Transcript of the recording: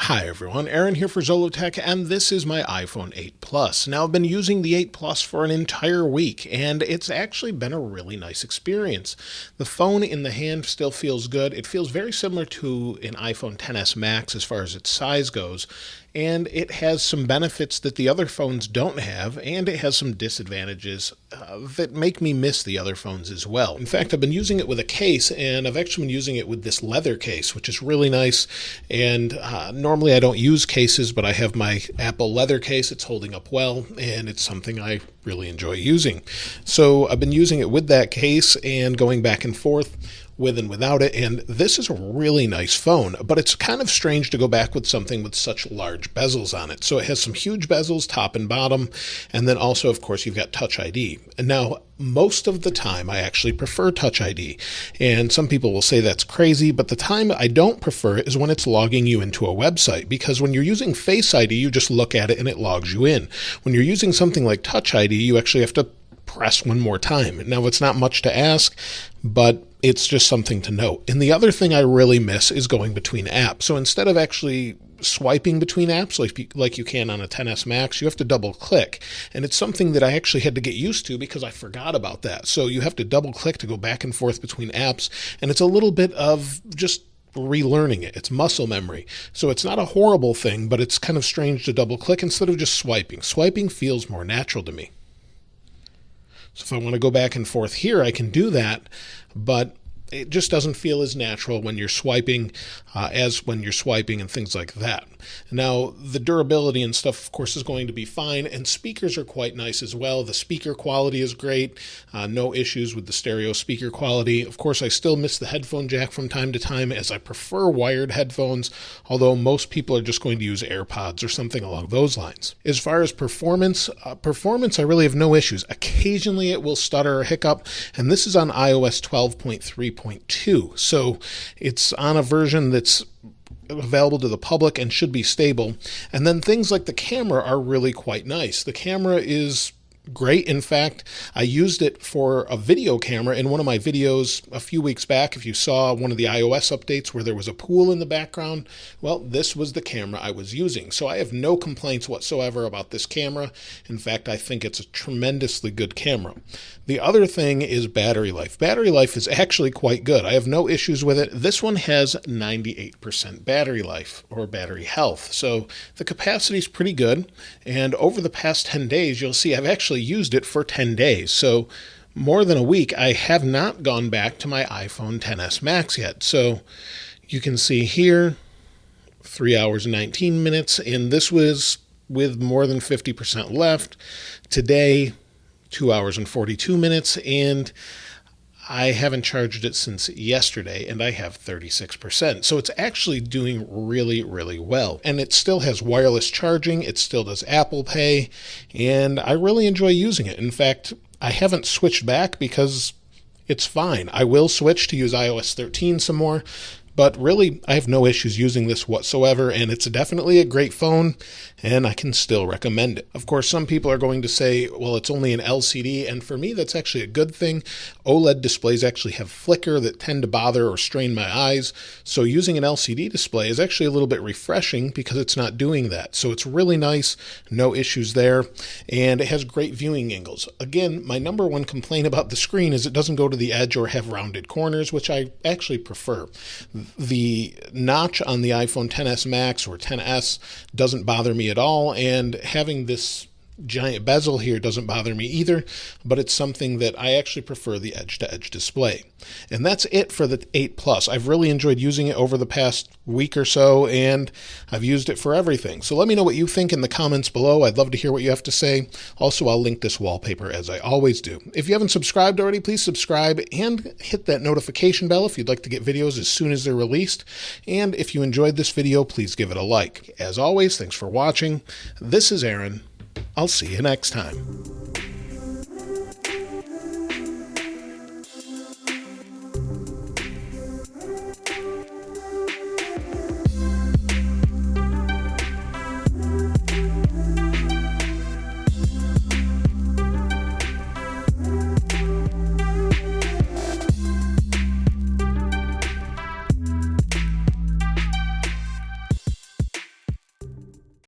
Hi everyone, Aaron here for Zollotech, and this is my iPhone 8 Plus. Now I've been using the 8 Plus for an entire week, and it's actually been a really nice experience. The phone in the hand still feels good. It feels very similar to an iPhone XS Max as far as its size goes, and it has some benefits that the other phones don't have, and it has some disadvantages that make me miss the other phones as well. In fact, I've been using it with a case, and I've actually been using it with this leather case, which is really nice. And normally I don't use cases, but I have my Apple leather case. It's holding up well, and it's something I really enjoy using. So I've been using it with that case and going back and forth with and without it, and this is a really nice phone, but it's kind of strange to go back with something with such large bezels on it. So it has some huge bezels, top and bottom, and then also, of course, you've got Touch ID. And now, most of the time, I actually prefer Touch ID, and some people will say that's crazy, but the time I don't prefer it is when it's logging you into a website, because when you're using Face ID, you just look at it and it logs you in. When you're using something like Touch ID, you actually have to press one more time. Now, it's not much to ask, but it's just something to note. And the other thing I really miss is going between apps. So instead of actually swiping between apps like you can on a XS Max, you have to double click. And it's something that I actually had to get used to because I forgot about that. So you have to double click to go back and forth between apps. And it's a little bit of just relearning it. It's muscle memory. So it's not a horrible thing, but it's kind of strange to double click instead of just swiping. Swiping feels more natural to me. So if I want to go back and forth here, I can do that, but it just doesn't feel as natural when you're swiping as when you're swiping and things like that. Now, the durability and stuff, of course, is going to be fine, and speakers are quite nice as well. The speaker quality is great. No issues with the stereo speaker quality. Of course, I still miss the headphone jack from time to time, as I prefer wired headphones, although most people are just going to use AirPods or something along those lines. As far as performance, I really have no issues. Occasionally, it will stutter or hiccup, and this is on iOS 12.3.2, so it's on a version that's available to the public and should be stable. And then things like the camera are really quite nice. The camera is great. In fact, I used it for a video camera in one of my videos a few weeks back. If you saw one of the iOS updates where there was a pool in the background, well, this was the camera I was using. So I have no complaints whatsoever about this camera. In fact, I think it's a tremendously good camera. The other thing is battery life. Battery life is actually quite good. I have no issues with it. This one has 98% battery life, or battery health. So the capacity is pretty good. And over the past 10 days, you'll see I've actually used it for 10 days. So more than a week, I have not gone back to my iPhone XS Max yet. So you can see here, 3 hours and 19 minutes, and this was with more than 50% left. Today, 2 hours and 42 minutes, and I haven't charged it since yesterday, and I have 36%. So it's actually doing really, really well. And it still has wireless charging. It still does Apple Pay, and I really enjoy using it. In fact, I haven't switched back because it's fine. I will switch to use iOS 13 some more, but really, I have no issues using this whatsoever, and it's definitely a great phone, and I can still recommend it. Of course, some people are going to say, well, it's only an LCD, and for me, that's actually a good thing. OLED displays actually have flicker that tend to bother or strain my eyes, so using an LCD display is actually a little bit refreshing because it's not doing that. So it's really nice, no issues there, and it has great viewing angles. Again, my number one complaint about the screen is it doesn't go to the edge or have rounded corners, which I actually prefer. The notch on the iPhone XS Max or XS doesn't bother me at all, and having this giant bezel here doesn't bother me either, but it's something that I actually prefer the edge-to-edge display. And that's it for the 8 Plus. I've really enjoyed using it over the past week or so, and I've used it for everything. So let me know what you think in the comments below. I'd love to hear what you have to say. Also, I'll link this wallpaper as I always do. If you haven't subscribed already, please subscribe and hit that notification bell if you'd like to get videos as soon as they're released. And if you enjoyed this video, please give it a like. As always, thanks for watching. This is Aaron. I'll see you next time.